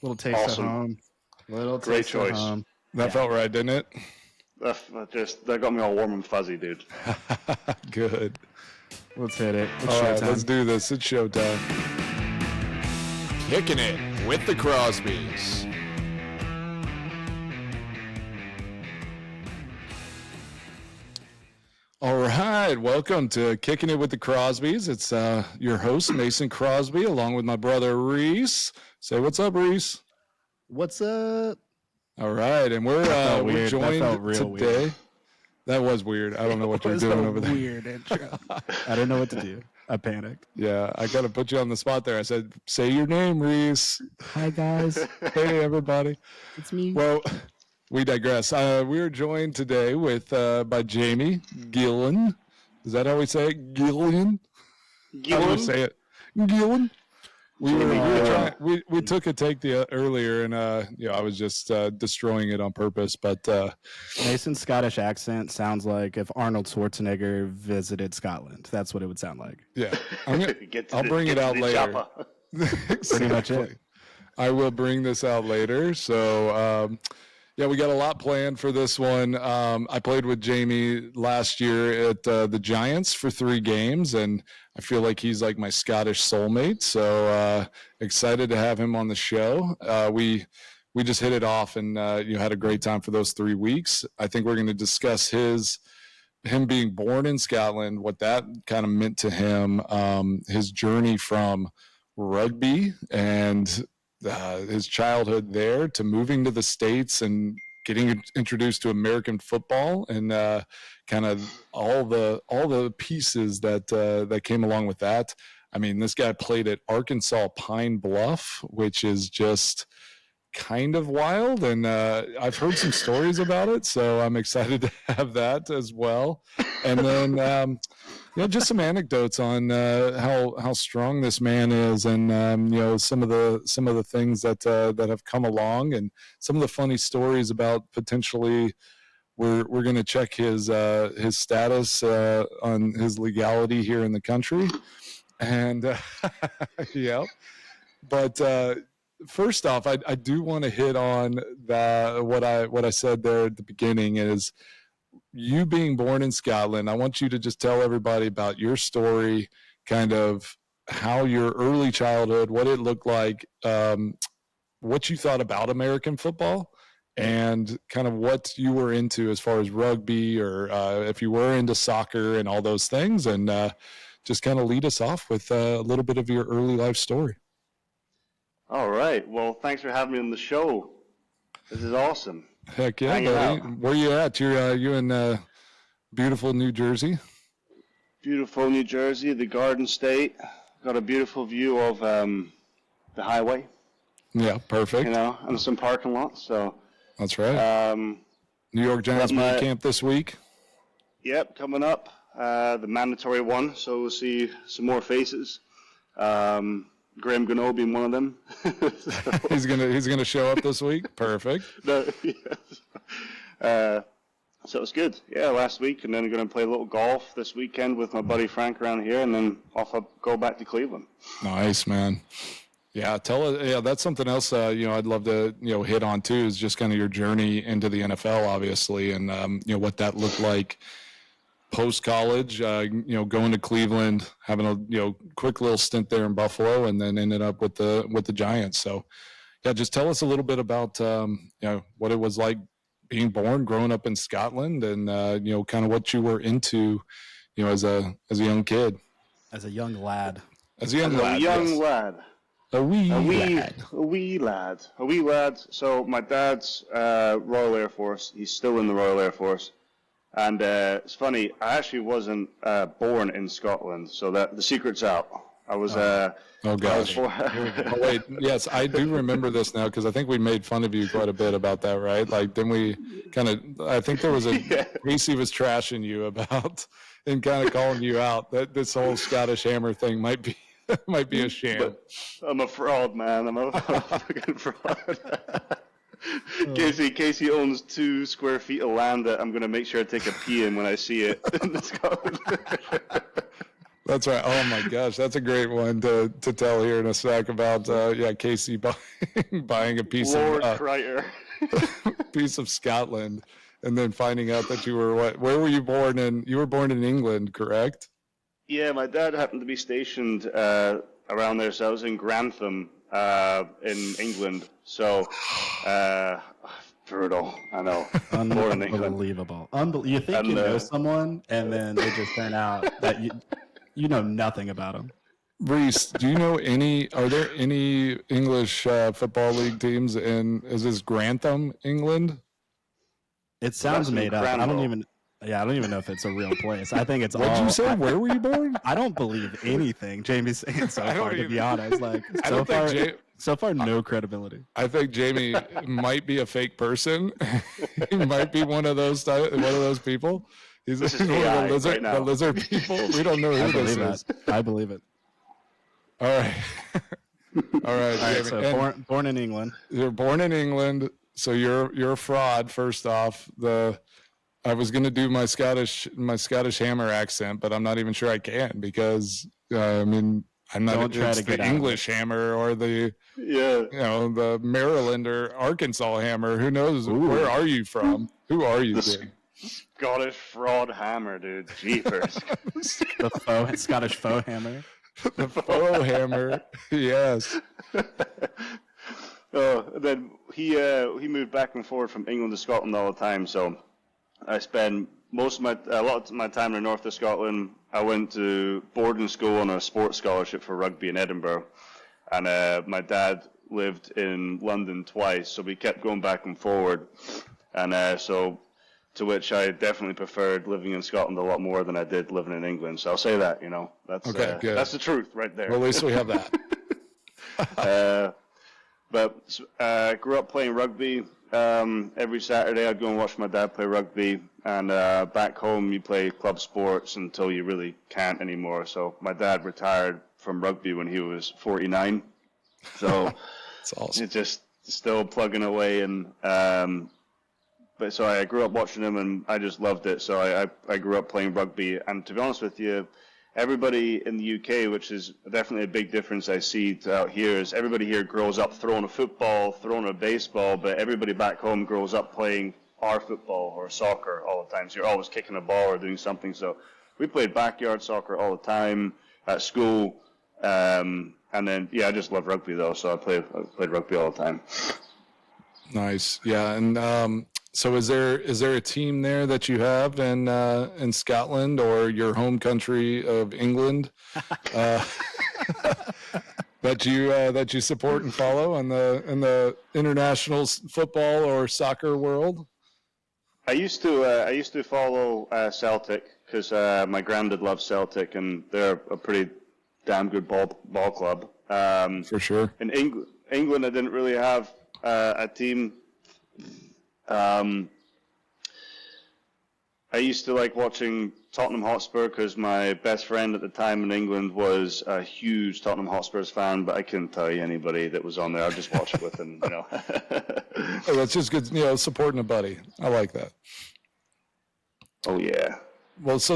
Little taste Awesome. at home. Little Great taste at choice. home. That felt right, didn't it? That got me all warm and fuzzy, dude. Good. Let's hit it. It's All right, showtime. let's do this. It's showtime. Kicking it with the Crosbys. All right, welcome to Kicking It with the Crosbys. It's your host, Mason Crosby, along with my brother, Rees. Say what's up, Rees. What's up? All right, and we're felt weird. That joined felt real today. weird. That was weird. I don't know what you're That was doing a over there. Weird intro. I didn't know what to do. I panicked. Yeah, I got to put you on the spot there. I said, say your name, Rees. Hi, guys. Hey, everybody. It's me. Well, we digress. We are joined today with by Jamie Gillan. Is that how we say it? Gillan? How do we say it? Gillan. We took a take earlier, and I was just destroying it on purpose. But Mason's Scottish accent sounds like if Arnold Schwarzenegger visited Scotland. That's what it would sound like. yeah, I'll bring it out later. Pretty much it. I will bring this out later. So, we got a lot planned for this one. I played with Jamie last year at the Giants for 3 games, and I feel like he's like my Scottish soulmate. So excited to have him on the show. We just hit it off, and had a great time for those 3 weeks. I think we're going to discuss him being born in Scotland, what that kind of meant to him, his journey from rugby and his childhood there to moving to the States and getting introduced to American football and kind of all the pieces that came along with that. I mean, this guy played at Arkansas Pine Bluff, which is just kind of wild, and I've heard some stories about it, so I'm excited to have that as well. And then just some anecdotes on how strong this man is, and some of the things that have come along, and some of the funny stories about potentially we're going to check his status on his legality here in the country, and but. First off, I do want to hit on what I said there at the beginning is you being born in Scotland. I want you to just tell everybody about your story, kind of how your early childhood, what it looked like, what you thought about American football, and kind of what you were into as far as rugby or if you were into soccer and all those things, and just kind of lead us off with a little bit of your early life story. All right. Well, thanks for having me on the show. This is awesome. Heck yeah, buddy. Where you at? You in beautiful New Jersey? Beautiful New Jersey, the Garden State. Got a beautiful view of the highway. Yeah, perfect. And some parking lots. So that's right. New York Giants mini camp this week. Yep, coming up. The mandatory one. So we'll see some more faces. Graham Gano being one of them. He's gonna show up this week. Perfect. So it's good. Yeah, last week, and then I'm going to play a little golf this weekend with my buddy Frank around here, and then off I go back to Cleveland. Nice, man. Yeah, that's something else. I'd love to hit on too is just kind of your journey into the NFL, obviously, and what that looked like. Post-college, going to Cleveland, having a quick little stint there in Buffalo, and then ended up with the Giants. So, yeah, just tell us a little bit about what it was like being born, growing up in Scotland, and kind of what you were into, as a young kid, as a young lad, a wee lad. So my dad's Royal Air Force. He's still in the Royal Air Force. And it's funny, I actually wasn't born in Scotland, so that the secret's out. I was. Oh gosh! Wait, yes, I do remember this now because I think we made fun of you quite a bit about that, right? Like, then we kind of. I think there was a Casey was trashing you about and kind of calling you out that this whole Scottish Hammer thing might be a sham. But I'm a fraud, man. I'm a fucking fraud. Casey owns 2 square feet of land that I'm going to make sure I take a pee in when I see it. That's right. Oh my gosh, that's a great one to tell here in a sec about Casey buying a piece Lord of Kreiter. piece of Scotland, and then finding out that you were where were you born in? You were born in England, correct? Yeah, my dad happened to be stationed around there, so I was in Grantham in England. So brutal, I know. Born in England. Unbelievable. You think you know someone, and then they just turn out that you know nothing about them. Reese, do you know are there any English football league teams is this Grantham, England? It sounds made up. I don't even know if it's a real place. I think it's all. What'd you say? Where were you born? I don't believe anything Jamie's saying so far, to be honest. Like, so far, no credibility. I think Jamie might be a fake person. He might be one of those people. He's this is one AI of the right now. lizard people. We don't know who this is. I believe it. All right. All right. All right. So born in England. You're born in England, so you're a fraud. First off, I was going to do my Scottish hammer accent, but I'm not even sure I can because I'm not it's the English hammer or the the Maryland or Arkansas hammer. Who knows? Ooh. Where are you from? Who are you? Scottish fraud hammer, dude. Jeepers. The Scottish faux hammer. The faux hammer. Yes. Then he moved back and forth from England to Scotland all the time. So I spent a lot of my time in the north of Scotland. I went to boarding school on a sports scholarship for rugby in Edinburgh, and my dad lived in London twice, so we kept going back and forward. And so, to which I definitely preferred living in Scotland a lot more than I did living in England. So I'll say that, that's okay, good. That's the truth right there. Well, at least we have that. But grew up playing rugby. Every Saturday I'd go and watch my dad play rugby, and back home you play club sports until you really can't anymore. So my dad retired from rugby when he was 49. So that's awesome. It's just still plugging away, and but so I grew up watching him, and I just loved it. So I grew up playing rugby, and to be honest with you, everybody in the UK, which is definitely a big difference I see out here, is everybody here grows up throwing a football, throwing a baseball, but everybody back home grows up playing our football or soccer all the time. So you're always kicking a ball or doing something. So we played backyard soccer all the time at school. And then, I just love rugby though. So I played rugby all the time. Nice. Yeah. And, so is there a team there that you have in Scotland or your home country of England that you support and follow in the international football or soccer world? I used to follow Celtic because my granddad loves Celtic, and they're a pretty damn good ball club. For sure. In England, I didn't really have a team. I used to like watching Tottenham Hotspur because my best friend at the time in England was a huge Tottenham Hotspurs fan, but I couldn't tell you anybody that was on there. I'd just watch it with him, Oh, that's just good, supporting a buddy. I like that. Oh yeah. Well, so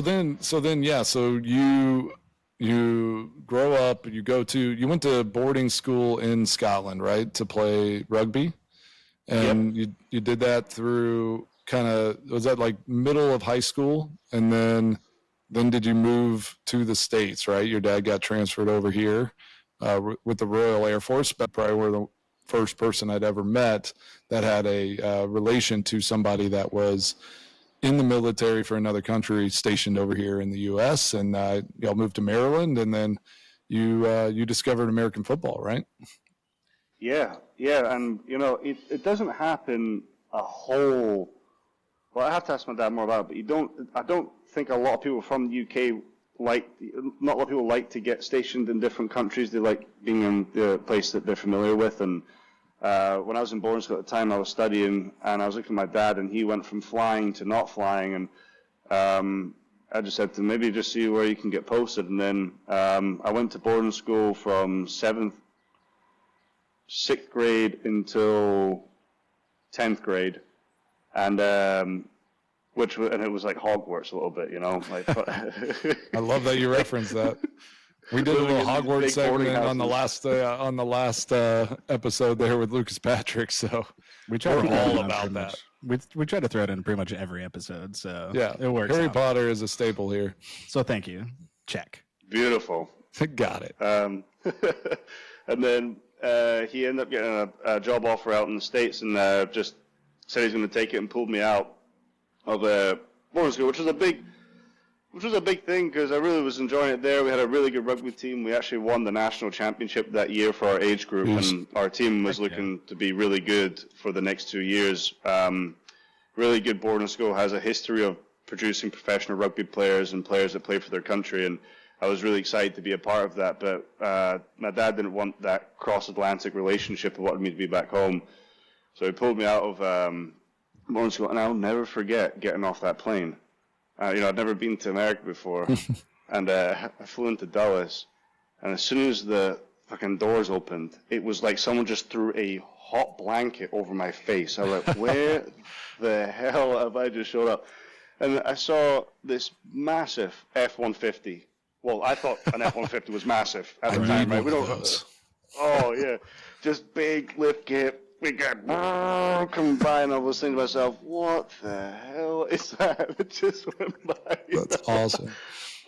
you grow up, you went to boarding school in Scotland, right, to play rugby? And yep. you did that through was that like middle of high school? And then did you move to the States, right? Your dad got transferred over here with the Royal Air Force, but probably were the first person I'd ever met that had a relation to somebody that was in the military for another country stationed over here in the U.S. And y'all moved to Maryland, and then you discovered American football, right? Yeah, and it doesn't happen a whole. Well, I have to ask my dad more about it, but I don't think a lot of people from the UK not a lot of people like to get stationed in different countries. They like being in the place that they're familiar with. And when I was in boarding school at the time, I was studying, and I was looking at my dad, and he went from flying to not flying, and I just said to him, maybe just see where you can get posted. And then I went to boarding school from 6th grade until 10th grade. And and it was like Hogwarts a little bit, you know. Like, I love that you referenced that. We did a little Hogwarts segment on the last episode there with Lucas Patrick, so We try to all about that. We try to throw it in pretty much every episode, so Yeah, it works. Harry out. Potter is a staple here. So thank you. Check. beautiful. Got it. And then he ended up getting a job offer out in the States, and just said he's going to take it, and pulled me out of boarding school, which was a big thing because I really was enjoying it there. We had a really good rugby team. We actually won the national championship that year for our age group, and our team was looking to be really good for the next 2 years. Really good boarding school, has a history of producing professional rugby players and players that play for their country, and I was really excited to be a part of that. But my dad didn't want that cross-Atlantic relationship and wanted me to be back home. So he pulled me out of boarding school, and I'll never forget getting off that plane. I'd never been to America before, and I flew into Dulles, and as soon as the fucking doors opened, it was like someone just threw a hot blanket over my face. I was like, where the hell have I just showed up? And I saw this massive F-150. Well, I thought an F-150 was massive at the time, right? We don't. Oh yeah, just big lift kit. We got coming by, and I was thinking to myself, what the hell is that? It just went by. That's awesome.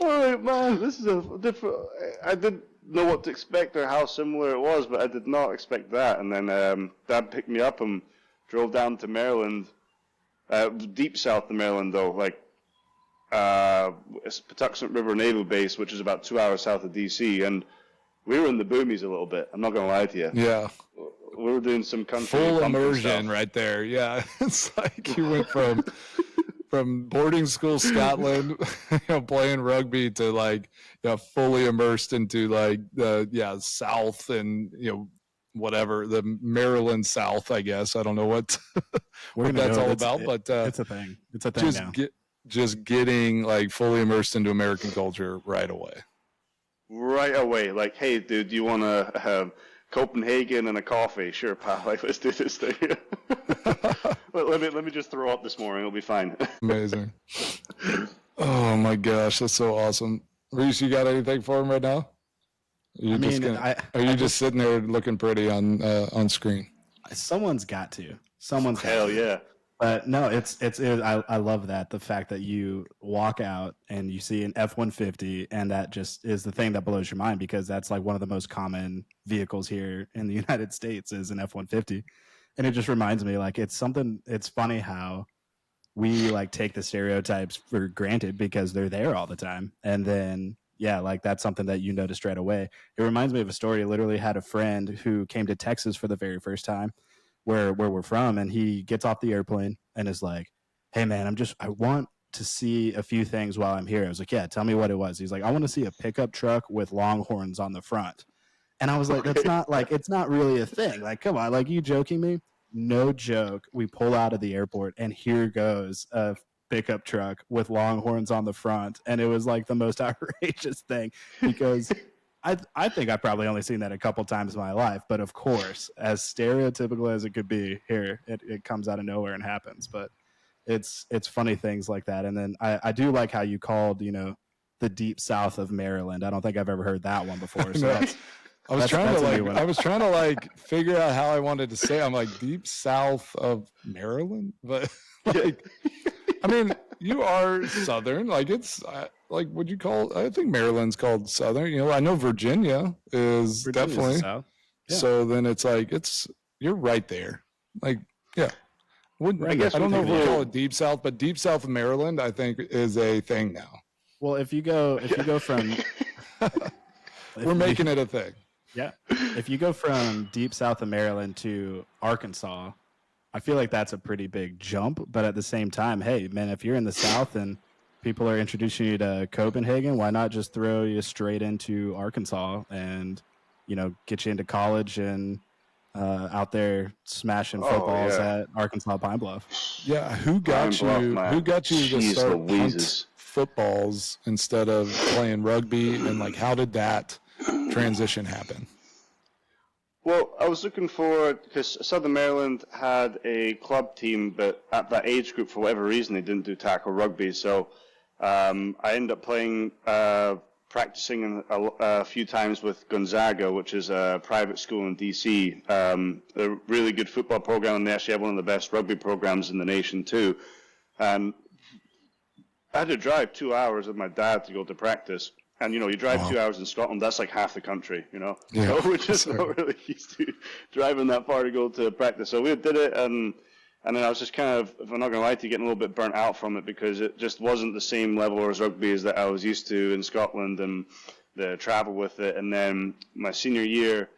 Oh, man, this is a different. I didn't know what to expect or how similar it was, but I did not expect that. And then Dad picked me up and drove down to Maryland, deep south of Maryland, though, like it's Patuxent River Naval Base, which is about 2 hours south of D.C., and we were in the boomies a little bit. I'm not going to lie to you. Yeah. We were doing some country Full bumping immersion stuff. right there. Yeah. It's like you went from boarding school Scotland, playing rugby to like, fully immersed into like the South and, whatever, the Maryland South, I guess. I don't know what that's all about, but it's a thing. It's a thing now. Just getting like fully immersed into American culture right away. Right away. Like, hey, dude, do you want to have Copenhagen and a coffee? Sure, pal. Like, let's do this thing. let me just throw up this morning. It'll be fine. Amazing. Oh my gosh, that's so awesome. Reese, you got anything for him right now? Are you just sitting there looking pretty on screen? Someone's got to. Hell yeah. But no, I love that, the fact that you walk out and you see an F-150, and that just is the thing that blows your mind, because that's like one of the most common vehicles here in the United States is an F-150. And it just reminds me, like, it's funny how we like take the stereotypes for granted because they're there all the time. And then, yeah, like that's something that you notice right away. It reminds me of a story. I literally had a friend who came to Texas for the very first time, where we're from, and he gets off the airplane and is like, hey man, I want to see a few things while I'm here. I was like, yeah, tell me what it was. He's like, I want to see a pickup truck with longhorns on the front. And I was like, that's not like, it's not really a thing. Like, come on, like, you joking me? No joke. We pull out of the airport and here goes a pickup truck with longhorns on the front. And it was like the most outrageous thing, because I think I've probably only seen that a couple times in my life, but of course, as stereotypical as it could be here, it comes out of nowhere and happens. But it's funny things like that. And then I do like how you called, the deep south of Maryland. I don't think I've ever heard that one before. So I was trying to like figure out how I wanted to say it. I'm like, deep south of Maryland, but like, I mean, you are Southern. Like, it's like, would you call? I think Maryland's called Southern. I know Virginia's definitely. South. Yeah. So then it's like you're right there. Like, yeah. I don't know if we call it deep south, but deep south of Maryland, I think, is a thing now. Well, if you go from, we're making it a thing. Yeah. If you go from deep south of Maryland to Arkansas, I feel like that's a pretty big jump. But at the same time, hey, man, if you're in the South and people are introducing you to Copenhagen, why not just throw you straight into Arkansas and, get you into college and out there smashing footballs at Arkansas Pine Bluff? Yeah. Who got you to start punt footballs instead of playing rugby? And like, how did that transition happen? Well, I was looking for, because Southern Maryland had a club team, but at that age group, for whatever reason, they didn't do tackle rugby. So I ended up practicing a few times with Gonzaga, which is a private school in D.C. A really good football program, and they actually have one of the best rugby programs in the nation, too. And I had to drive 2 hours with my dad to go to practice. And, you drive 2 hours in Scotland, that's like half the country, Yeah. So we're just not really used to driving that far to go to practice. So we did it, and then I was just kind of, if I'm not going to lie to you, getting a little bit burnt out from it because it just wasn't the same level as rugby as that I was used to in Scotland and the travel with it. And then my senior year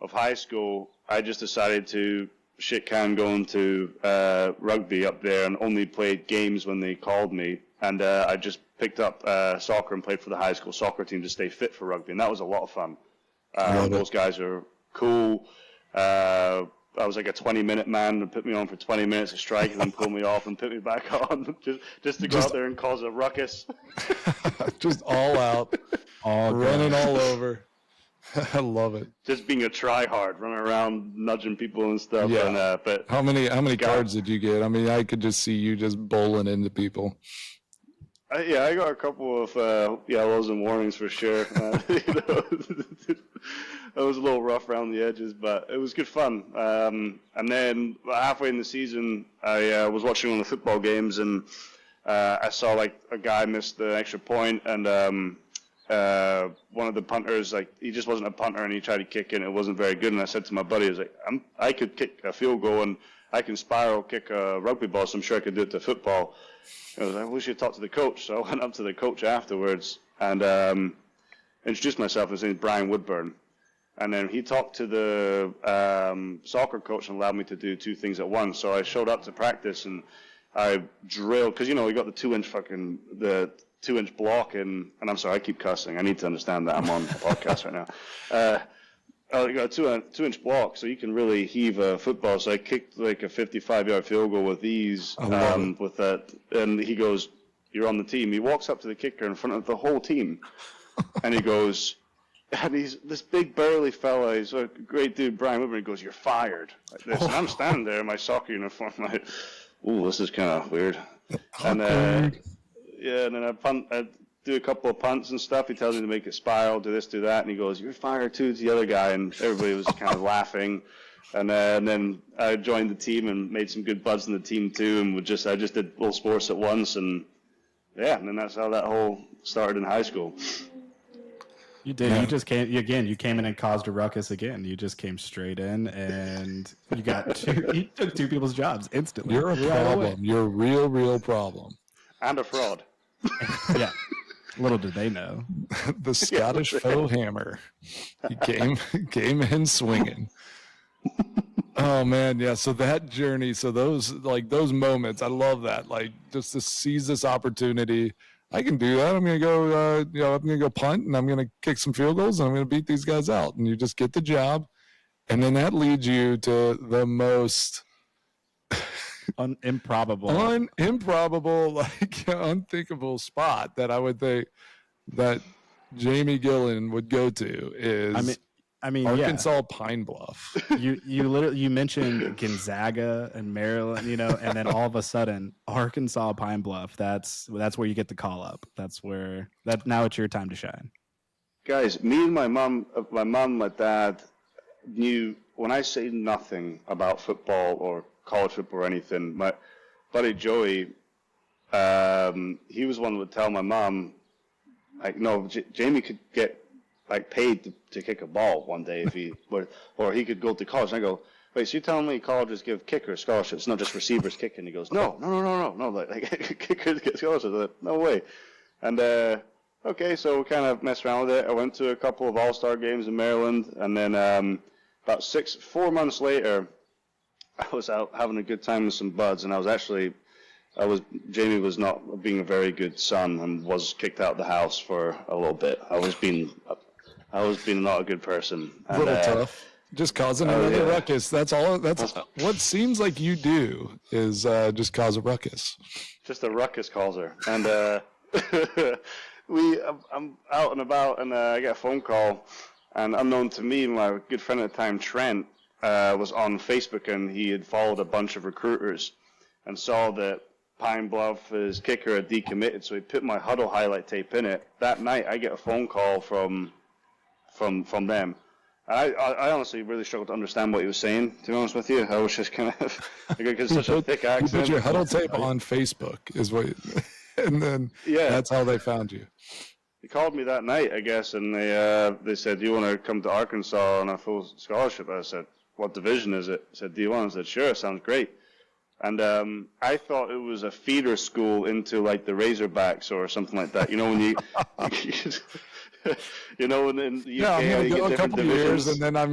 of high school, I just decided to shit can going to rugby up there and only played games when they called me. And I just picked up soccer and played for the high school soccer team to stay fit for rugby, and that was a lot of fun. Those guys are cool. I was like a 20-minute man and put me on for 20 minutes of strike and then pull me off and put me back on just to go out there and cause a ruckus. Just all out, running all over. I love it. Just being a try-hard, running around nudging people and stuff. Yeah. And, but how many cards did you get? I mean, I could just see you just bowling into people. I got a couple of yellows and warnings for sure. It was a little rough around the edges, but it was good fun. And then halfway in the season, I was watching one of the football games, and I saw like a guy missed the extra point, and one of the punters, like he just wasn't a punter, and he tried to kick it, and it wasn't very good. And I said to my buddy, I was like, I could kick a field goal, and I can spiral kick a rugby ball, so I'm sure I could do it to football. I was like, we should talk to the coach. So I went up to the coach afterwards and introduced myself. His name is Brian Woodburn. And then he talked to the soccer coach and allowed me to do two things at once. So I showed up to practice and I drilled, because, we got the 2-inch block. And I'm sorry, I keep cussing. I need to understand that I'm on a podcast right now. I got a 2-inch block, so you can really heave a football. So I kicked like a 55-yard field goal with ease with that. And he goes, "You're on the team." He walks up to the kicker in front of the whole team, and he goes, and he's this big burly fella. He's a great dude, Brian Woodburn. He goes, "You're fired." Like this. And I'm standing there in my soccer uniform, like, "Ooh, this is kind of weird." And and then I do a couple of punts and stuff. He tells me to make it spiral, do this, do that, and he goes, "You're fired too," to the other guy, and everybody was kind of laughing. And then I joined the team and made some good buds in the team too, and I just did both sports at once, and then that's how that whole started in high school. You did. Yeah. You just came again. You came in and caused a ruckus again. You just came straight in, and you took two people's jobs instantly. You're a problem. You're a real problem. And a fraud. Yeah. Little did they know. The Scottish faux hammer. He came in swinging. Oh man, yeah. So that journey, so those moments, I love that. Like just to seize this opportunity. I can do that. I'm gonna go. I'm gonna go punt, and I'm gonna kick some field goals, and I'm gonna beat these guys out. And you just get the job, and then that leads you to the most improbable, like unthinkable spot that I would think that Jamie Gillan would go to is. I mean, Arkansas Pine Bluff. You mentioned Gonzaga and Maryland, and then all of a sudden Arkansas Pine Bluff. That's where you get the call up. Now it's your time to shine. Guys, me and my mom, my dad knew when I say nothing about football or college football or anything. My buddy Joey, he was one that would tell my mom, like, no, Jamie could get paid to kick a ball one day if he or he could go to college. And I go, wait, so you're telling me colleges give kickers scholarships, not just receivers kicking? He goes, no, like kickers get scholarships. Like, no way. And okay, so we kind of messed around with it. I went to a couple of all-star games in Maryland, and then about 4 months later, I was out having a good time with some buds, and Jamie was not being a very good son and was kicked out of the house for a little bit. I was being not a good person. A little tough. Just causing another ruckus. That's all. That's what seems like you do is just cause a ruckus. Just a ruckus causer. And I'm out and about, and I get a phone call And unknown to me, my good friend at the time, Trent, was on Facebook, and he had followed a bunch of recruiters and saw that Pine Bluff, his kicker, had decommitted, so he put my huddle highlight tape in it. That night, I get a phone call from them. I honestly really struggled to understand what he was saying, to be honest with you. I was just kind of, because such a thick accent. You put your huddle tape on Facebook, is what, and then that's how they found you. He called me that night, I guess, and they said, "Do you want to come to Arkansas on a full scholarship?" I said, "What division is it?" I said, "D1." I said, "Sure, sounds great." And I thought it was a feeder school into like the Razorbacks or something like that. You know, when you know, in the UK, I'm gonna go a couple divisions. years, and then I'll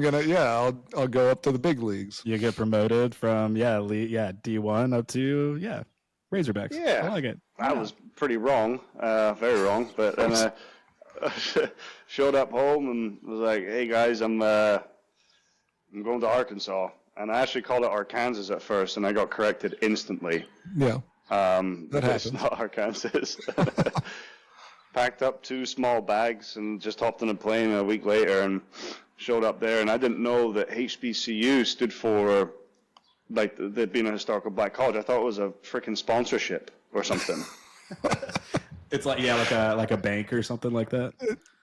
go up to the big leagues. You get promoted from D1 up to Razorbacks. Yeah, I like it. I was pretty wrong, very wrong. But then showed up home and was like, "Hey guys, I'm going to Arkansas." And I actually called it Arkansas at first, and I got corrected instantly. Yeah, that happens. It's not Arkansas. Packed up 2 small bags and just hopped on a plane a week later and showed up there. And I didn't know that HBCU stood for, like, they'd been a historical black college. I thought it was a freaking sponsorship or something. It's like like a bank or something like that.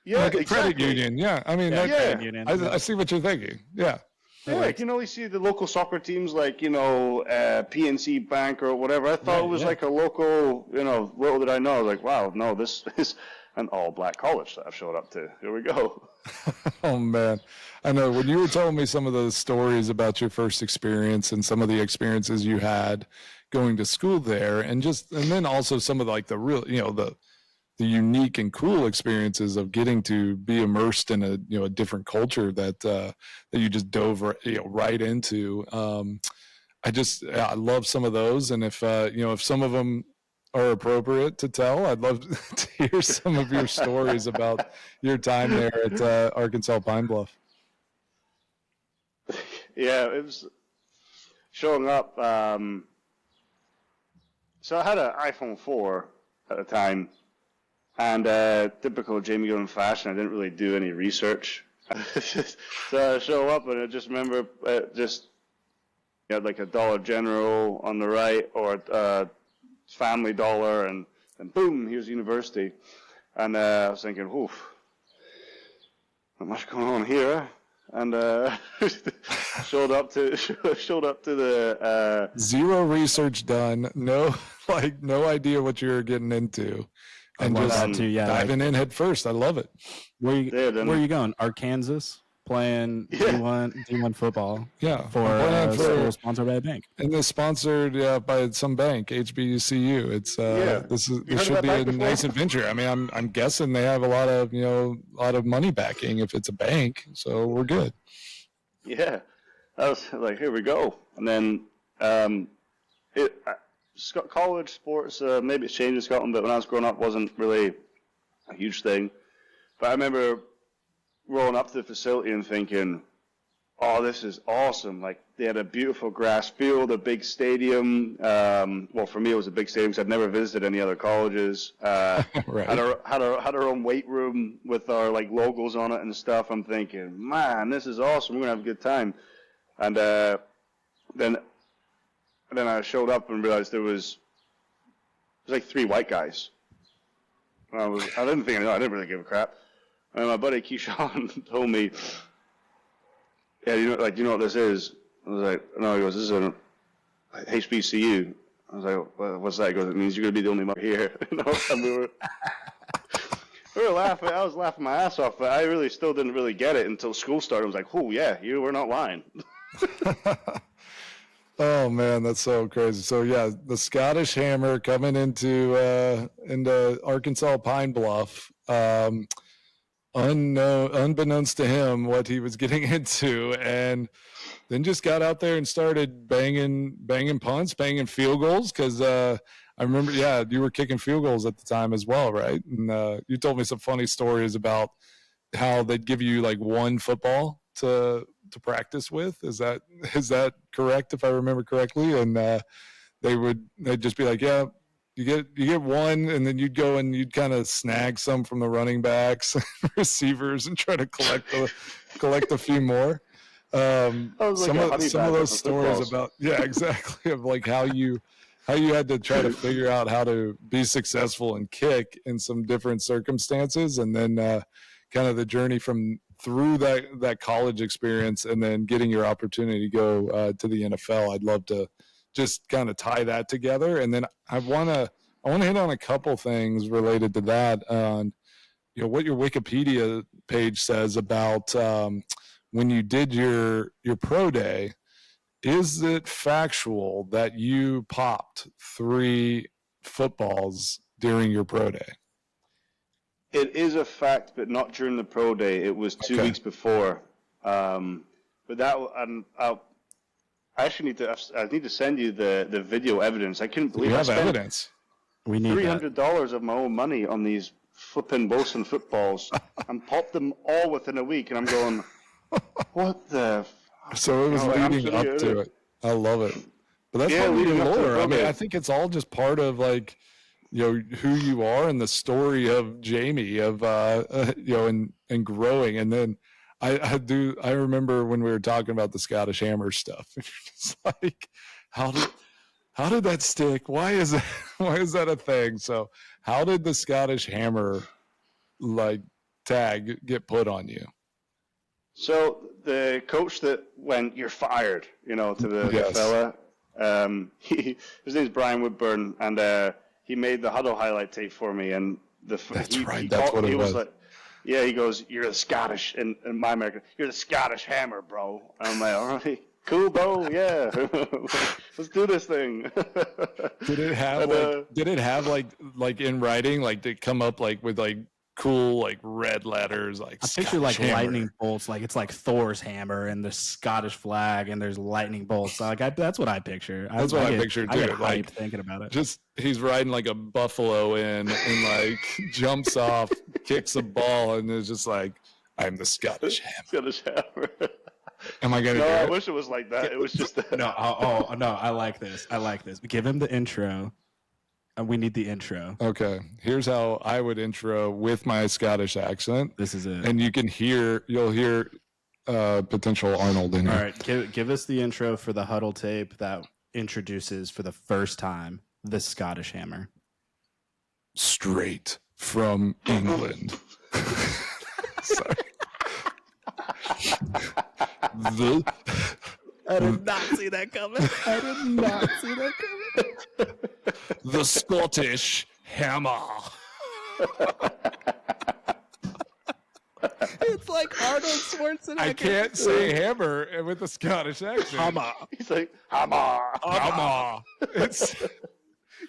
Yeah, like a exactly. credit union. Yeah, I mean, Yeah. Union. I see what you're thinking. Yeah. Yeah, like, you know, you see the local soccer teams like, you know, PNC Bank or whatever. I thought it was like a local, you know, little did I know. I was like, wow, no, this is an all-black college that I've showed up to. Here we go. Oh, man. I know when you were telling me some of the stories about your first experience and some of the experiences you had going to school there, and then also some of like the real, you know, the unique and cool experiences of getting to be immersed in a different culture that you just dove right into. I love some of those, and if some of them are appropriate to tell, I'd love to hear some of your stories about your time there at Arkansas Pine Bluff. Yeah, it was showing up. So I had an iPhone 4 at the time. And typical Jamie Gillan fashion, I didn't really do any research. So I show up and I just remember you had like a Dollar General on the right or Family Dollar, and boom, here's university. And I was thinking, oof, not much going on here. And showed up to the zero research done, no idea what you're getting into. And just diving in head first. I love it. Where are you going? Arkansas playing D1 football. Yeah, for a school sponsored by a bank. And they're sponsored by some bank, HBCU. It's this should be a nice adventure. I mean, I'm guessing they have a lot of money backing if it's a bank, so we're good. Yeah, I was like, here we go. And then college sports, maybe it's changed in Scotland, but when I was growing up, wasn't really a huge thing. But I remember rolling up to the facility and thinking, oh, this is awesome. Like, they had a beautiful grass field, a big stadium. Well, for me, it was a big stadium because I'd never visited any other colleges. Right. Had our own weight room with our, like, logos on it and stuff. I'm thinking, man, this is awesome. We're going to have a good time. And then I showed up and realized there was like 3 white guys. I didn't really give a crap. And my buddy Keyshawn told me, yeah, you know what this is? I was like, no. He goes, this is a HBCU. I was like, well, what's that? He goes, it means you're going to be the only one here. And we were laughing. I was laughing my ass off, but I really still didn't really get it until school started. I was like, oh, yeah, you were not lying. Oh man, that's so crazy. So yeah, the Scottish Hammer coming into Arkansas Pine Bluff, unbeknownst to him what he was getting into, and then just got out there and started banging punts, banging field goals. Because I remember, you were kicking field goals at the time as well, right? And you told me some funny stories about how they'd give you like one football to practice with. Is that correct, if I remember correctly? And they'd just be like, yeah, you get one, and then you'd go and you'd kind of snag some from the running backs, and receivers, and try to collect a few more. Some of those stories about exactly of like how you had to try to figure out how to be successful and kick in some different circumstances, and then kind of the journey through that college experience, and then getting your opportunity to go to the NFL. I'd love to just kind of tie that together, and then I want to hit on a couple things related to that. What your Wikipedia page says about when you did your pro day. Is it factual that you popped 3 footballs during your pro day? It is a fact, but not during the pro day. It was 2 weeks before. But that, I need to send you the video evidence. I couldn't believe I spent evidence. We need $300 of my own money on these flipping Wilson footballs and popped them all within a week. And I'm going, what the? So it was leading up to it. I love it. But that's probably your lore. I mean, I think it's all just part of like, who you are and the story of Jamie of, and growing. And then I remember when we were talking about the Scottish Hammer stuff. It's like, how did that stick? Why is that a thing? So how did the Scottish Hammer tag get put on you? So the coach that went, "You're fired," to the fella. His name's Brian Woodburn, and he made the huddle highlight tape for me. And that's what it was. He goes, "You're the Scottish," in my American, "You're the Scottish Hammer, bro." And I'm like, "All right, cool, bro. Yeah, let's do this thing." Did it have like in writing, like did it come up with cool red letters, I picture lightning bolts, it's like Thor's hammer and the Scottish flag, and there's lightning bolts. That's what I picture. That's what I picture too. I get hyped thinking about it. Just he's riding like a buffalo in and jumps off, kicks a ball, and is just like, "I'm the Scottish Hammer." Scottish Hammer. Am I gonna? No, do I it? wish it was like that. It was just no. No, I like this. Give him the intro. We need the intro. Okay, here's how I would intro with my Scottish accent. This is it. And you'll hear potential Arnold in here. All right, give us the intro for the huddle tape that introduces for the first time the Scottish Hammer. Straight from England. Sorry. I did not see that coming. The Scottish Hammer. It's like Arnold Schwarzenegger. I can't say hammer with a Scottish accent. Hammer. He's like, "Hammer, hammer."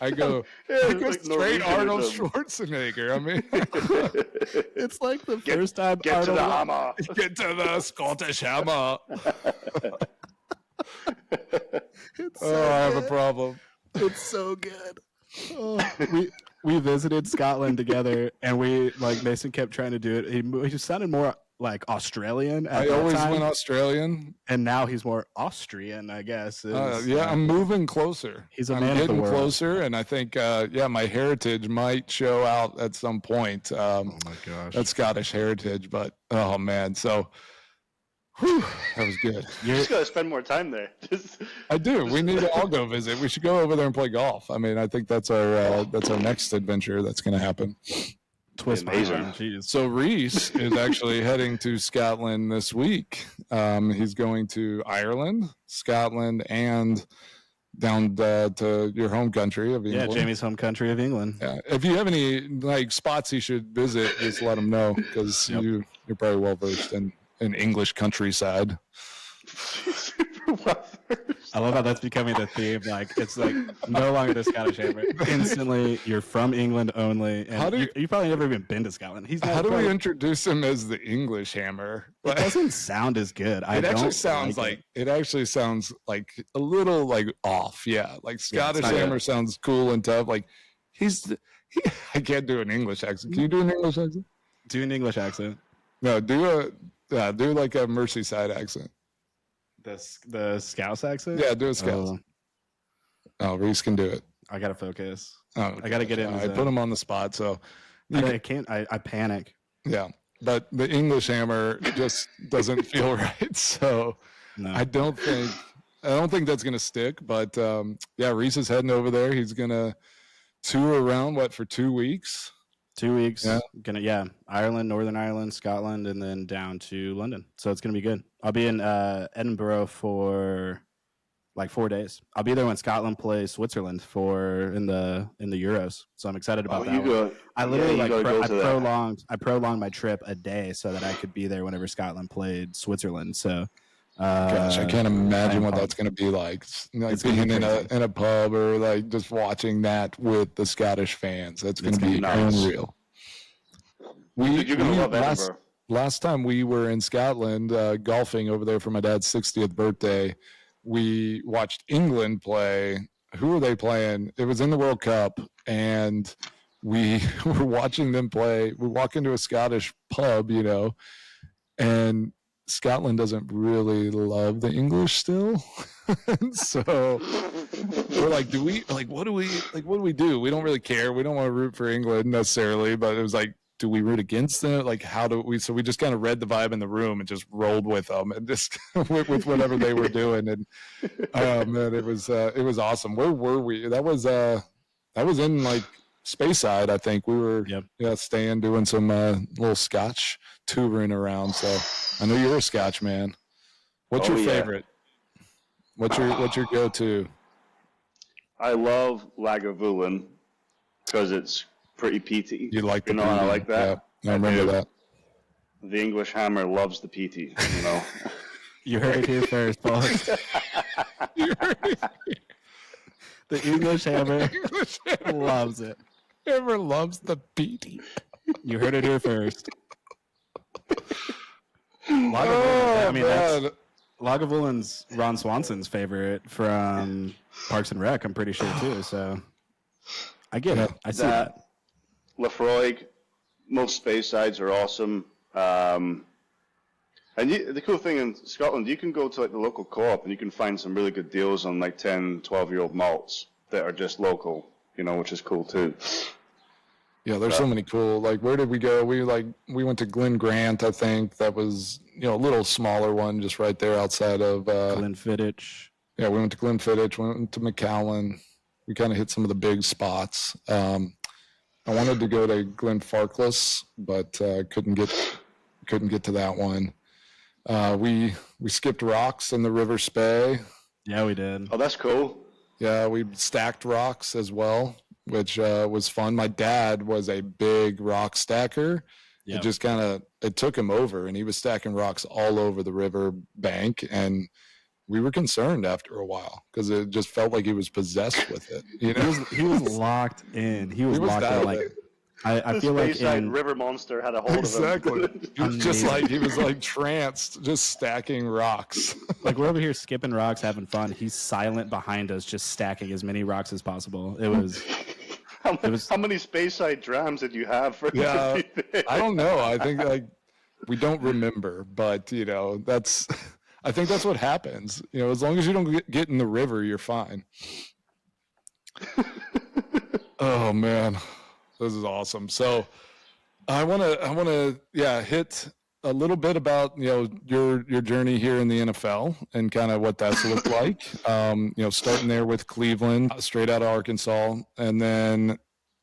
I go straight Arnold Schwarzenegger. I mean, it's like the first time get Arnold to the hammer. Get to the Scottish Hammer. So I have a problem. It's so good. We visited Scotland together, and Mason kept trying to do it. He sounded more like Australian. I always went Australian, and now he's more Austrian, I guess. I'm moving closer. I'm getting closer, and I think my heritage might show out at some point. Oh my gosh, that Scottish heritage, but oh man, so. Whew, that was good. You just got to spend more time there. I do. We need to all go visit. We should go over there and play golf. I mean, I think that's our next adventure that's going to happen. Twist my arm. Jeez. So Reese is actually heading to Scotland this week. He's going to Ireland, Scotland, and down to your home country of England. Yeah, Jamie's home country of England. Yeah. If you have any spots he should visit, just let him know, because you're probably well versed in English countryside. I love how that's becoming the theme. It's no longer the Scottish Hammer. Instantly, you're from England only. And you probably never even been to Scotland. How do we introduce him as the English Hammer? It doesn't sound as good. It actually sounds like a little off. Yeah, Scottish Hammer sounds cool and tough. I can't do an English accent. Can you do an English accent? Do an English accent. No, do a Merseyside accent. The Scouse accent? Yeah, do a Scouse. Oh, Reese can do it. I gotta focus. Oh, I gotta get in. I put him on the spot, so I can't. I panic. yeah. But the English hammer just doesn't feel right. So No. I don't think that's gonna stick. But yeah, Reese is heading over there. He's gonna tour around for 2 weeks. 2 weeks. Yeah. Ireland, Northern Ireland, Scotland, and then down to London. So it's gonna be good. I'll be in Edinburgh for like 4 days. I'll be there when Scotland plays Switzerland in the Euros. So I'm excited about that. I literally I prolonged my trip a day so that I could be there whenever Scotland played Switzerland. So gosh, I can't imagine what that's going to be like. Like being in a pub or like just watching that with the Scottish fans. That's going to be unreal. Last time we were in Scotland golfing over there for my dad's 60th birthday, we watched England play. Who were they playing? It was in the World Cup, and we were watching them play. We walk into a Scottish pub, and Scotland doesn't really love the English still. So we're like, what do we do? We don't really care. We don't want to root for England necessarily, but it was like, do we root against them? Like, how do we? So we just kind of read the vibe in the room and just rolled with them and just with whatever they were doing. And man, it was awesome. Where were we? That was in like Speyside, I think. We were staying, doing some little Scotch touring around. So I know you're a Scotch man. What's your favorite? What's your go-to? I love Lagavulin because it's pretty peaty. You like the I like that. Yeah, I remember that. The English hammer loves the peaty, You heard it here first, folks. The English hammer loves it. Hammer loves the peaty. You heard it here first. Lagavulin's Ron Swanson's favorite from Parks and Rec, I'm pretty sure too. So I get it. I see that. Lafroig, most Speysides are awesome. And the cool thing in Scotland, you can go to like the local co-op and you can find some really good deals on like 10, 12-year-old malts that are just local, which is cool too. Yeah, there's so many cool. Like, where did we go? We went to Glen Grant, I think. That was a little smaller one, just right there outside of Glenfiddich. Yeah, we went to Glenfiddich. We went to McAllen. We kind of hit some of the big spots. I wanted to go to Glenfarclas, but couldn't get to that one. We skipped rocks in the River Spey. Yeah, we did. Oh, that's cool. Yeah, we stacked rocks as well, which was fun. My dad was a big rock stacker. Yep. It took him over, and he was stacking rocks all over the river bank, and we were concerned after a while because it just felt like he was possessed with it. He was locked in. He was locked in. Like I feel like River Monster had a hold of him. Exactly. He was like tranced, just stacking rocks. Like we're over here skipping rocks, having fun. He's silent behind us, just stacking as many rocks as possible. It was. How many Speyside drams did you have for? Yeah, I don't know. I think we don't remember, but that's. I think that's what happens. As long as you don't get in the river, you're fine. Oh man, this is awesome. So I want to hit a little bit about your journey here in the NFL and kind of what that's looked like. Starting there with Cleveland, straight out of Arkansas, and then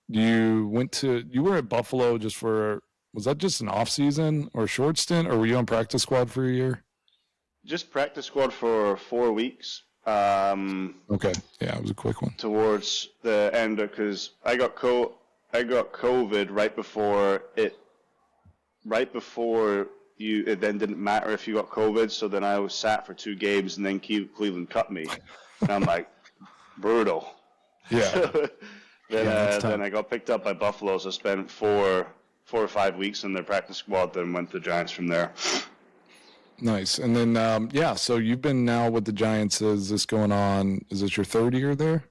you were at Buffalo was that just an off season or a short stint, or were you on practice squad for a year? Just practice squad for 4 weeks. Okay, yeah, it was a quick one. Towards the end, because I got COVID right before it. Right before it then didn't matter if you got COVID. So then I was sat for 2 games, and then Cleveland cut me. And I'm like, brutal. Yeah. Then I got picked up by Buffalo. So I spent 4 or 5 weeks in their practice squad. Then went to the Giants from there. Nice. And then, so you've been now with the Giants. Is this going on? Is this your 3rd year there?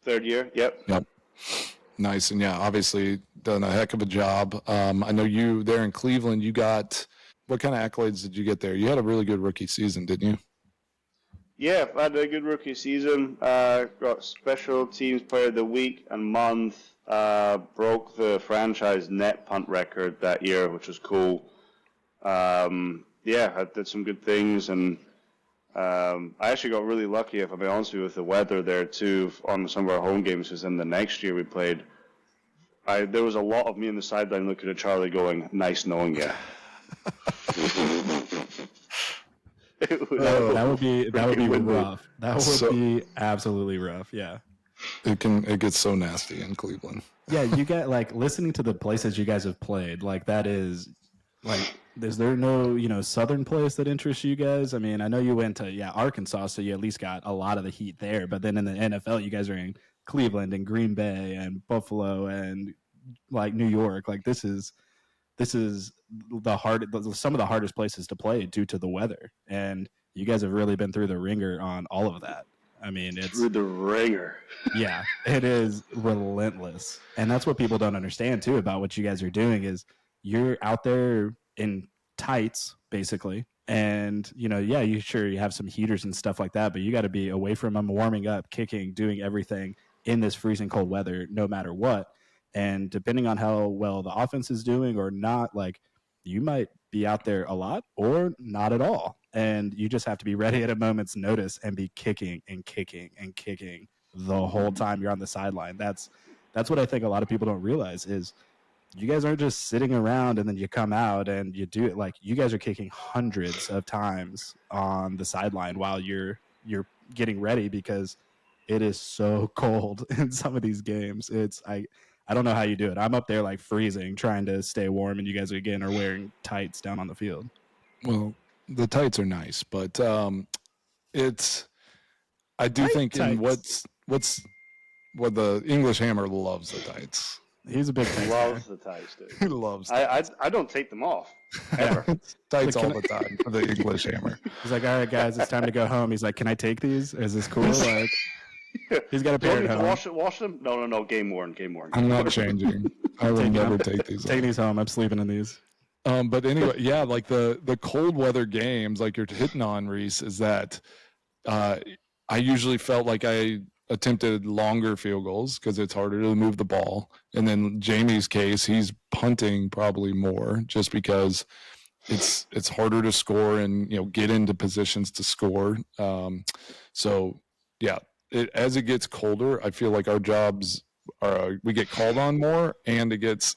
3rd year, yep. Nice. And obviously done a heck of a job. I know you there in Cleveland, you got, what kind of accolades did you get there? You had a really good rookie season, didn't you? Yeah, I've had a good rookie season. Got special teams player of the week and month. Broke the franchise net punt record that year, which was cool. Yeah, I did some good things, and I actually got really lucky, if I'll be honest with you, with the weather there too on some of our home games, because then the next year we played, there was a lot of me on the sideline looking at Charlie going, "Nice knowing you." That would be windy. rough. That would be absolutely rough. Yeah. It gets so nasty in Cleveland. Yeah, you get like listening to the places you guys have played, like that is like, is there no, southern place that interests you guys? I mean, I know you went to Arkansas, so you at least got a lot of the heat there, but then in the NFL you guys are in Cleveland and Green Bay and Buffalo and like New York. Like this is some of the hardest places to play due to the weather, and you guys have really been through the ringer on all of that. I mean, it's through the ringer. Yeah, it is relentless, and that's what people don't understand too about what you guys are doing is you're out there in tights basically, and you have some heaters and stuff like that, but you got to be away from them, warming up, kicking, doing everything in this freezing cold weather, no matter what. And depending on how well the offense is doing or not, like you might be out there a lot or not at all. And you just have to be ready at a moment's notice and be kicking and kicking and kicking the whole time you're on the sideline. That's what I think a lot of people don't realize is you guys aren't just sitting around and then you come out and you do it. Like you guys are kicking hundreds of times on the sideline while you're getting ready, because it is so cold in some of these games. I don't know how you do it. I'm up there like freezing, trying to stay warm, and you guys again are wearing tights down on the field. Well, the tights are nice, but I do think tights. in what the English Hammer loves the tights. He's a big tights loves guy. the tights, dude. He loves tights. I don't take them off ever. Tights all the time for the English Hammer. He's like, all right, guys, it's time to go home. He's like, can I take these? Is this cool? Like, he's got a pair at home. Wash them? No. Game worn. I'm not changing. I will never take these. Take these home. I'm sleeping in these. But anyway, yeah, like the cold weather games, like you're hitting on, Reese, is that I usually felt like I attempted longer field goals because it's harder to move the ball. And then Jamie's case, he's punting probably more just because it's harder to score and get into positions to score. So yeah, as it gets colder, I feel like our jobs we get called on more, and it gets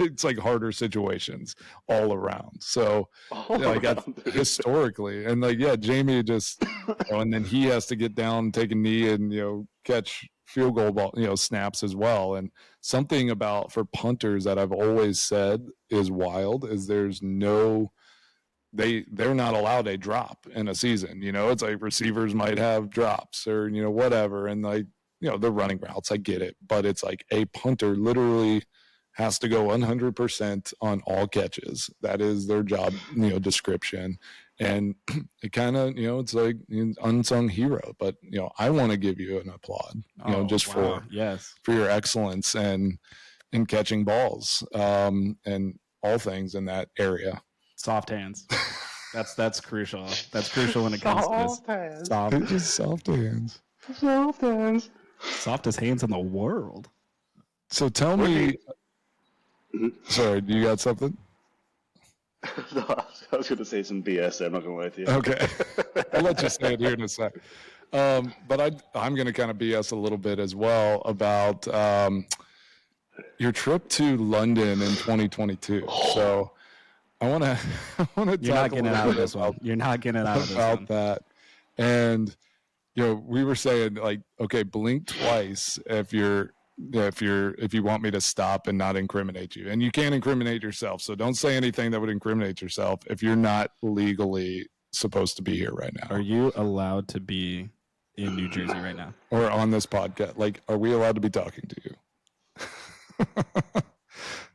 it's like harder situations all around. So historically, and Jamie just and then he has to get down, take a knee, and catch field goal ball snaps as well. And something about for punters that I've always said is wild is there's no they're not allowed a drop in a season. It's like receivers might have drops or whatever, and the running routes, I get it, but it's like a punter literally has to go 100% on all catches. That is their job, description. And it kind of, it's like unsung hero, but I want to give you an applaud, for your excellence and in catching balls, and all things in that area. Soft hands. That's crucial. That's crucial when it comes to this. Soft hands. Soft hands. Softest hands in the world. So tell me. Sorry, do you got something? No, I was going to say some BS. I'm not going to lie to you. Okay, I'll let you say it here in a sec. But I'm going to kind of BS a little bit as well about your trip to London in 2022. So I want to You're not getting out of this one. You're not getting out of this one. About that, and we were saying like, okay, blink twice if you want me to stop and not incriminate you. And you can't incriminate yourself. So don't say anything that would incriminate yourself if you're not legally supposed to be here right now. Are you allowed to be in New Jersey right now? Or on this podcast? Like, are we allowed to be talking to you?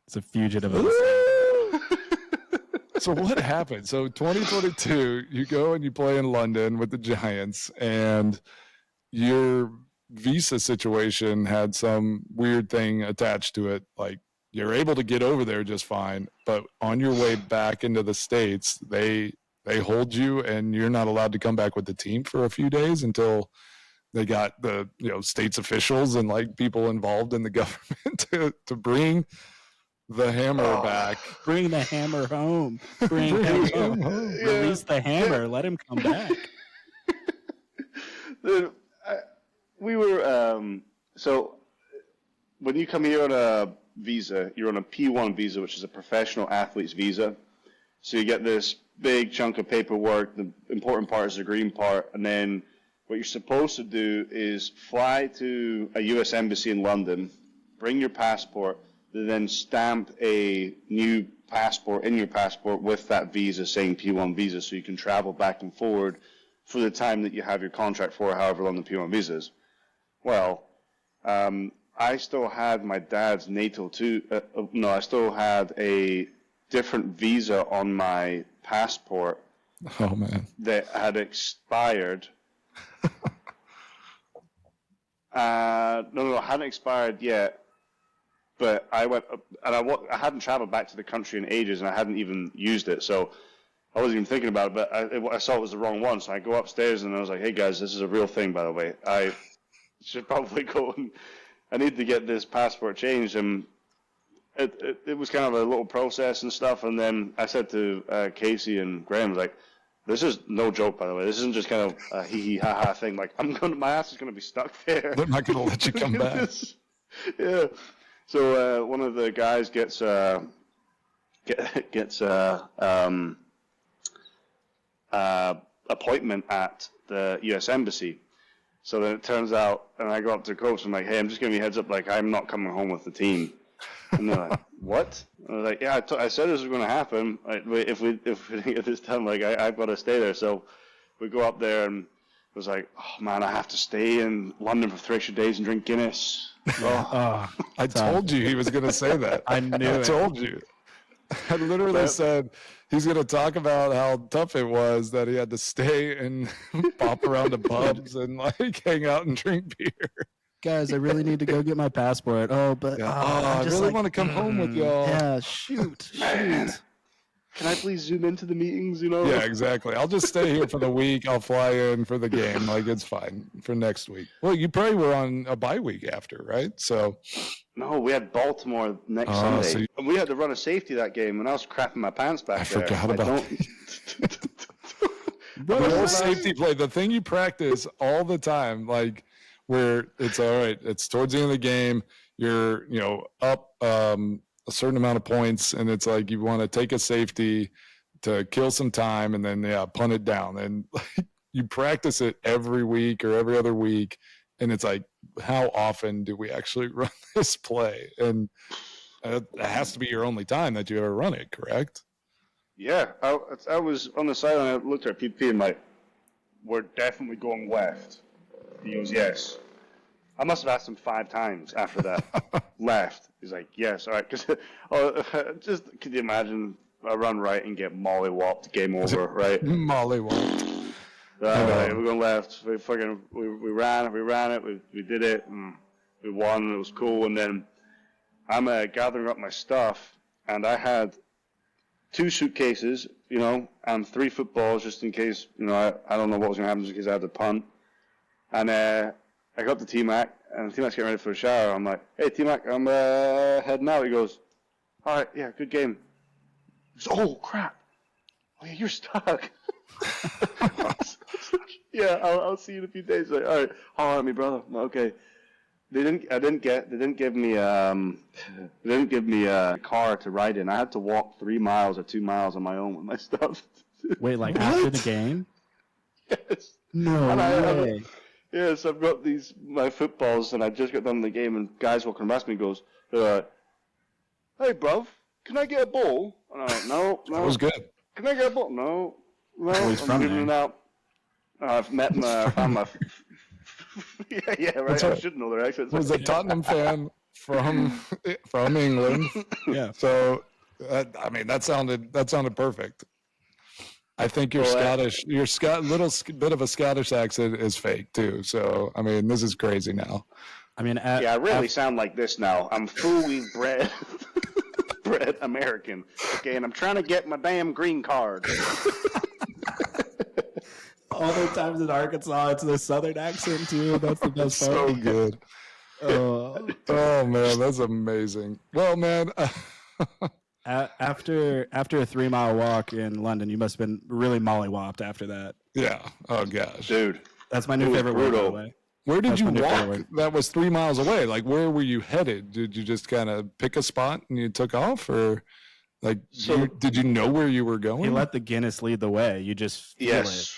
It's a fugitive. So what happened? So 2022, you go and you play in London with the Giants, and your visa situation had some weird thing attached to it. Like, you're able to get over there just fine, but on your way back into the States, they they hold you and you're not allowed to come back with the team for a few days until they got the state's officials and like people involved in the government to bring the hammer back. Bring the hammer home. Bring him home. Yeah. Release the hammer. Let him come back. We were so when you come here on a visa, you're on a P1 visa, which is a professional athlete's visa. So you get this big chunk of paperwork. The important part is the green part, and then what you're supposed to do is fly to a U.S. embassy in London, bring your passport, then stamp a new passport in your passport with that visa saying P1 visa, so you can travel back and forward for the time that you have your contract for, however long the P1 visa is. Well, I still had my dad's NATO too. I still had a different visa on my passport. Oh man! That had expired. No, it hadn't expired yet. But I went and I hadn't traveled back to the country in ages, and I hadn't even used it, so I wasn't even thinking about it. But I saw it was the wrong one, so I go upstairs and I was like, "Hey guys, this is a real thing, by the way. I should probably go and I need to get this passport changed." And it was kind of a little process and stuff. And then I said to Casey and Graham, I was like, "This is no joke, by the way. This isn't just kind of a hee hee ha ha thing. Like my ass is gonna be stuck there. They're not gonna let you come back." Yeah. So one of the guys gets appointment at the U.S. Embassy. So then it turns out, and I go up to the coach, I'm like, "Hey, I'm just giving you a heads up, like I'm not coming home with the team." And they're like, "What?" And I was like, "Yeah, I said this was going to happen. If we didn't get this done, like I've got to stay there." So we go up there, and it was like, "Oh man, I have to stay in London for 3 extra days and drink Guinness." I told you he was going to say that. I knew it. I told you. I literally said he's going to talk about how tough it was that he had to stay and pop around to pubs and like hang out and drink beer. Guys, I really need to go get my passport. Oh, but I really want to come home with y'all. Yeah, shoot. Can I please zoom into the meetings, Yeah, exactly. I'll just stay here for the week. I'll fly in for the game. Like, it's fine for next week. Well, you probably were on a bye week after, right? So. No, we had Baltimore next Sunday. And we had to run a safety that game, and I was crapping my pants back there. I forgot about the whole safety play. The thing you practice all the time, like, where it's all right, it's towards the end of the game, you're, up a certain amount of points, and it's like you want to take a safety to kill some time and then punt it down, and like, you practice it every week or every other week, and it's like, how often do we actually run this play? And it has to be your only time that you ever run it, correct? Yeah, I was on the sideline. I looked at PP and like, "We're definitely going left." He goes, "Yes." I must have asked him 5 times after that. Left. He's like, "Yes, all right." Because just could you imagine I run right and get mollywopped, game over, right? Mollywopped. Right, we're going left. We ran it. We did it, and we won. And it was cool. And then I'm gathering up my stuff, and I had 2 suitcases, and 3 footballs just in case, I don't know what was going to happen just in case I had to punt. And I got to T-Mac, and T-Mac's getting ready for a shower. I'm like, "Hey, T-Mac, I'm heading out." He goes, "All right, yeah, good game." He goes, "Oh, crap. Oh, yeah, you're stuck." "Yeah, I'll see you in a few days." Like, "All right, holler at me, brother." "Okay." They didn't give me a car to ride in. I had to walk 3 miles or 2 miles on my own with my stuff. Wait, like after the game? Yes. No way. Yeah, so I've got my footballs, and I just got done the game, and guys walking past me goes, "Hey, bruv, can I get a ball?" And I'm like, "No." That was good. "Can I get a ball?" No. He's from giving it out. I've met found my. Yeah, right. I should know their accents. Was a Tottenham fan from England. Yeah. So, that sounded perfect. I think your Scottish, little bit of a Scottish accent is fake too. So, this is crazy now. I really sound like this now. I'm fully bred American. Okay, and I'm trying to get my damn green card. all the times in Arkansas, it's the Southern accent too. That's the best part. So good. Oh man, that's amazing. Well, man. After a 3-mile walk in London, you must have been really mollywopped after that. Yeah. Oh gosh, dude. That's my new favorite word, by the way. Where did That's you my new favorite walk? word. That was 3 miles away. Like, where were you headed? Did you just kind of pick a spot and you took off, or like, did you know where you were going? You let the Guinness lead the way. You just feel Yes.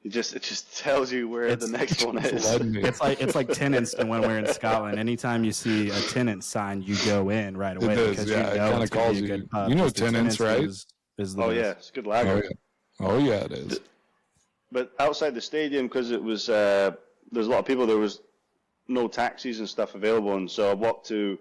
It just tells you where the next one is. It's like tenants when we're in Scotland. Anytime you see a tenant sign, you go in right away. It does, because yeah. You know It kind of calls you. You know tenants, right? Is the Oh best. yeah, it's a good lager. Oh yeah, it is. But outside the stadium, because it was there's a lot of people, there was no taxis and stuff available, and so I walked to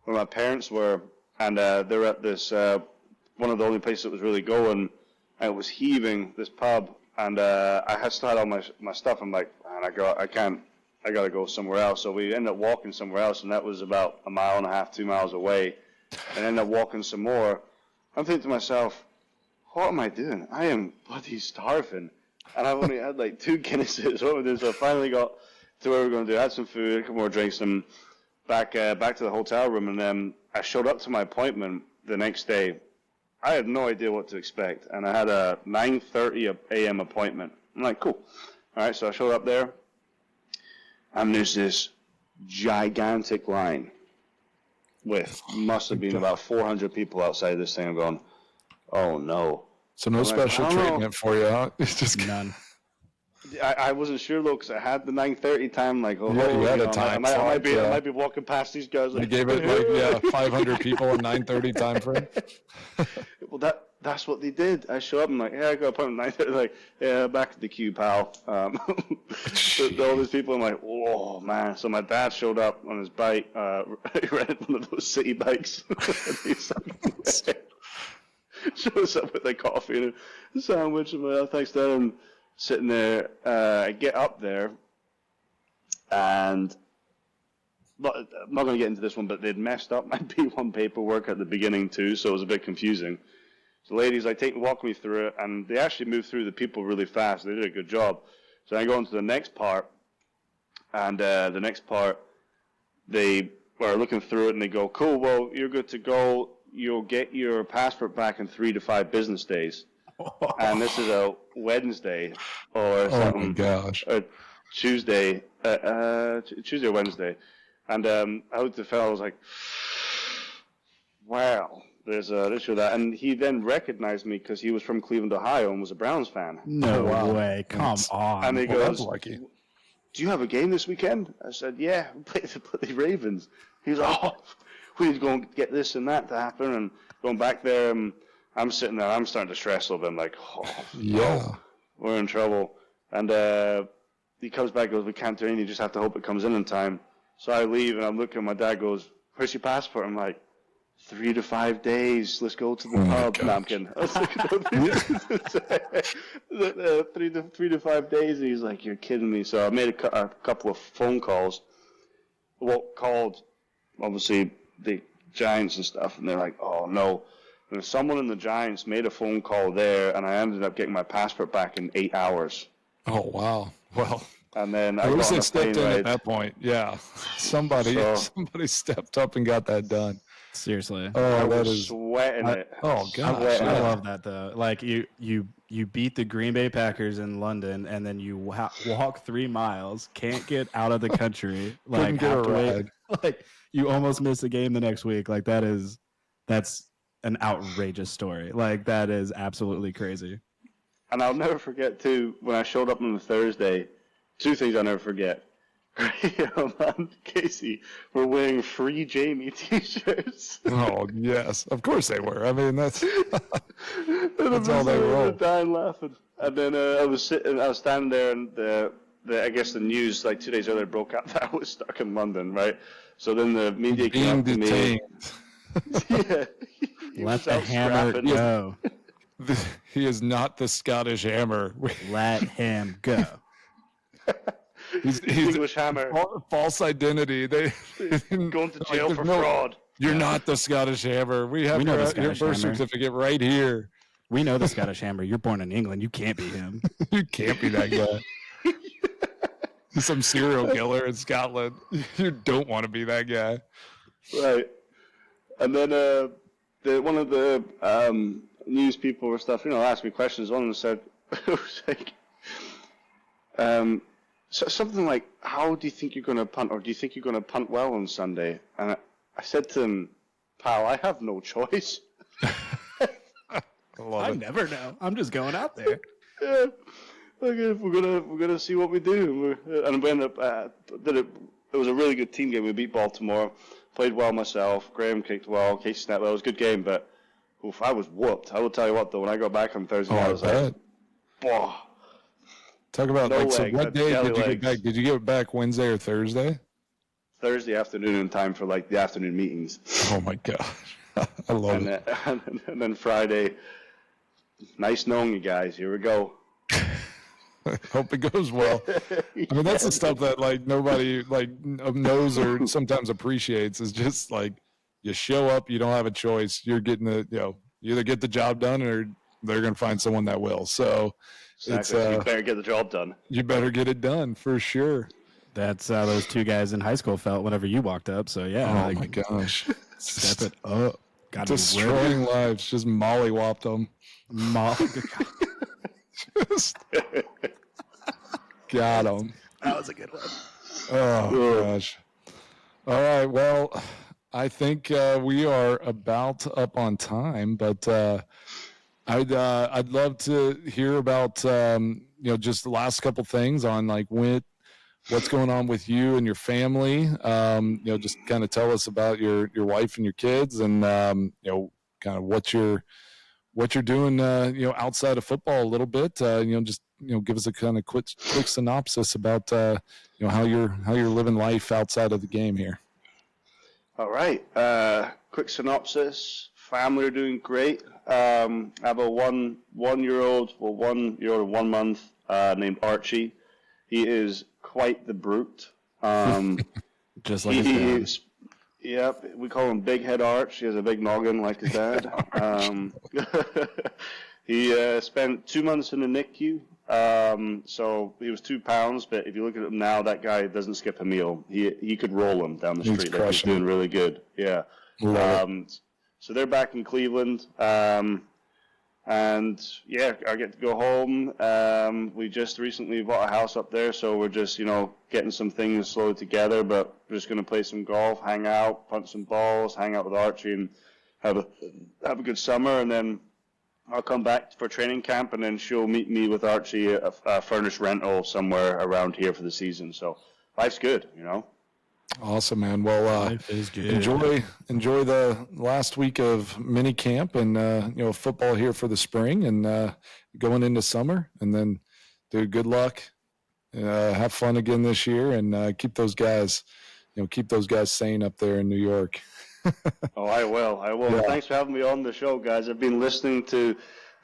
where my parents were, and they're at this one of the only places that was really going, and it was heaving, this pub, and I had still had all my stuff. I'm like, man, I gotta go somewhere else. So we ended up walking somewhere else, and that was about 1.5 miles, 2 miles away, and ended up walking some more. I'm thinking to myself, what am I doing? I am bloody starving. And I've only had like 2 Guinnesses. What am I doing? So I finally got to where we were going to do. I had some food, a couple more drinks, and back to the hotel room. And then I showed up to my appointment the next day. I had no idea what to expect. And I had a 9:30 a.m. appointment. I'm like, cool. All right, so I showed up there. And there's this gigantic line with must have been about 400 people outside this thing. I'm going, oh, no. So no special treatment for you, huh? It's just None. I wasn't sure though, because I had the 9:30 time. Like, oh, you had a time I slot, might be walking past these guys. Like, they gave it like 500 people in 9:30 time frame. Well, that's what they did. I show up and like, yeah, I got an appointment at 9:30. Like, yeah, back at the queue, pal. All these people. I'm like, oh man. So my dad showed up on his bike. He rented one of those city bikes. Shows up with a coffee and a sandwich. And well, thanks, Dad. And sitting there, I get up there, and I'm not going to get into this one, but they'd messed up my P1 paperwork at the beginning too, so it was a bit confusing. So ladies, walk me through it, and they actually moved through the people really fast. They did a good job. So I go into the next part, and the next part, they were looking through it, and they go, cool, well, you're good to go. You'll get your passport back in 3 to 5 business days. And this is a Wednesday or something. Oh my gosh. Or Tuesday or Wednesday. And I looked at the fellow, I was like, wow, there's this or that. And he then recognized me because he was from Cleveland, Ohio, and was a Browns fan. No way. Come on. And he goes, lucky. do you have a game this weekend? I said, yeah, we play the Ravens. He was like, oh, we need to go and get this and that to happen. And going back there, I'm sitting there, I'm starting to stress a little bit. I'm like, oh, no, we're in trouble. And he comes back and goes, we can't do anything, you just have to hope it comes in time. So I leave, and I'm looking, my dad goes, where's your passport? I'm like, 3 to 5 days, let's go to the pub. No, I'm kidding. I was like, 3 to 5 days, and he's like, you're kidding me. So I made a couple of phone calls, called, obviously, the Giants and stuff, and they're like, oh, no. And someone in the Giants made a phone call there, and I ended up getting my passport back in 8 hours. Oh, wow. Well, and then I wish they stepped in at that point. Yeah. Somebody stepped up and got that done. Seriously. Oh, I that was is sweating it. Oh, gosh. I love that, though. Like, you beat the Green Bay Packers in London, and then you walk 3 miles, can't get out of the country. Like, get have a to wait. ride. Like, you almost miss a game the next week. Like, that's an outrageous story. Like, that is absolutely crazy. And I'll never forget, too, when I showed up on the Thursday, 2 things I'll never forget. Graham and Casey were wearing free Jamie T-shirts. Oh, yes. Of course they were. I mean, that's all they were. Dying laughing. And then I was standing there, and I guess the news, like 2 days earlier, broke out that I was stuck in London, right? So then the media came up to me. Yeah. Let the hammer go. He is not the Scottish Hammer. Let him go. He's English Hammer. False identity. They going to jail for fraud. You're not the Scottish Hammer. We have your birth certificate right here. We know the Scottish Hammer. You're born in England. You can't be him. You can't be that guy. Some serial killer in Scotland. You don't want to be that guy. Right. And then one of the news people or stuff, asked me questions. One of them said, it was like, so something like, how do you think you're going to punt, or do you think you're going to punt well on Sunday? And I said to him, pal, I have no choice. I never know. I'm just going out there. Yeah. Okay, we're gonna see what we do, and we ended up it was a really good team game. We beat Baltimore, played well myself. Graham kicked well, Casey snapped well. It was a good game, but I was whooped. I will tell you what, though, when I got back on Thursday, I was like, "Whoa!" Talk about so what day did you get back? Did you get back Wednesday or Thursday? Thursday afternoon in time for the afternoon meetings. Oh my gosh, I love it. And then Friday, nice knowing you guys. Here we go. Hope it goes well. I mean, that's the stuff that nobody knows or sometimes appreciates, is just you show up, you don't have a choice. You're getting you either get the job done or they're going to find someone that will. So exactly. You better get the job done. You better get it done for sure. That's how those two guys in high school felt whenever you walked up. So yeah. Oh my gosh. Step it up. Destroying lives. Just mollywopped them. Just got him. That was a good one. Oh gosh. All right. Well, I think we are about up on time, but I'd love to hear about just the last couple things on what's going on with you and your family. Just kind of tell us about your wife and your kids, and kind of what you're doing, outside of football a little bit. Give us a kind of quick synopsis about, how you're living life outside of the game here. All right. Quick synopsis. Family are doing great. I have a one-year-old and 1 month, named Archie. He is quite the brute. Just like his dad. Yep, we call him Big Head Arch. He has a big noggin like his dad. He spent 2 months in the NICU. So he was 2 pounds, but if you look at him now, that guy doesn't skip a meal. He could roll him down the street. He's doing really good. Yeah. So they're back in Cleveland. And yeah, I get to go home. We just recently bought a house up there, so we're just, getting some things slowly together, but we're just going to play some golf, hang out, punch some balls, hang out with Archie, and have a good summer. And then I'll come back for training camp, and then she'll meet me with Archie at a furnished rental somewhere around here for the season. So life's good, Awesome, man. Well, life is good. Enjoy the last week of mini camp and football here for the spring, and going into summer. And then, dude, good luck. Have fun again this year, and keep those guys sane up there in New York. Oh, I will. Yeah. Thanks for having me on the show, guys. I've been listening to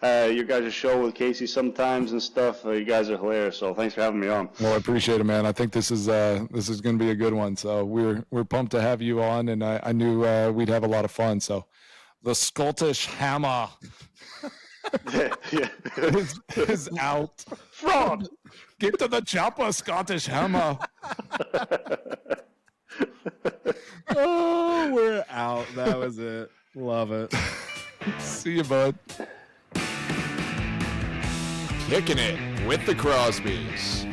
your guys' show with Casey sometimes and stuff. You guys are hilarious, so thanks for having me on. Well, I appreciate it, man. I think this is going to be a good one. So we're pumped to have you on, and I knew we'd have a lot of fun. So the Scottish Hammer is out. Fraud! Get to the chopper, Scottish Hammer. Oh, we're out. That was it. Love it. See you, bud. Kicking it with the Crosbys.